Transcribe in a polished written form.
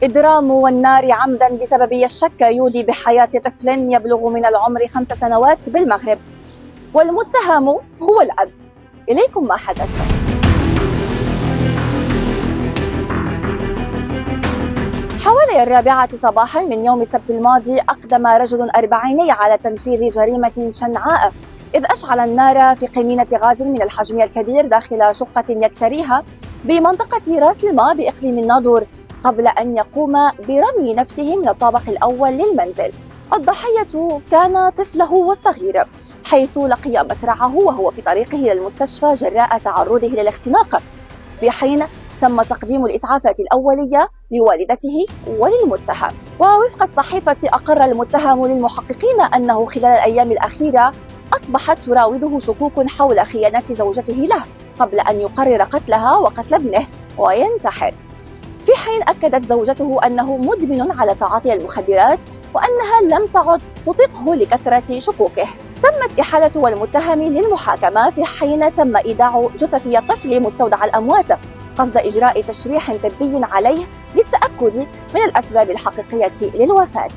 إضرام والنار عمدا بسبب الشك يودي بحياة طفل يبلغ من العمر 5 سنوات بالمغرب، والمتهم هو الأب. إليكم ما حدث. حوالي 4 صباحا من يوم السبت الماضي أقدم رجل أربعيني على تنفيذ جريمة شنعاء، إذ أشعل النار في قنينة غاز من الحجم الكبير داخل شقة يكتريها بمنطقة راس الماء بإقليم الناظور، قبل أن يقوم برمي نفسه من الطابق الأول للمنزل. الضحية كان طفله الصغير، حيث لقي مصرعه وهو في طريقه إلى المستشفى جراء تعرضه للاختناق، في حين تم تقديم الإسعافات الأولية لوالدته وللمتهم. ووفق الصحيفة أقر المتهم للمحققين أنه خلال الأيام الأخيرة أصبحت تراوده شكوك حول خيانة زوجته له، قبل أن يقرر قتلها وقتل ابنه وينتحر، في حين أكدت زوجته أنه مدمن على تعاطي المخدرات وأنها لم تعد تطيقه لكثرة شكوكه. تمت إحالة المتهم للمحاكمة، في حين تم إيداع جثة الطفل مستودع الأموات قصد إجراء تشريح طبي عليه للتأكد من الأسباب الحقيقية للوفاة.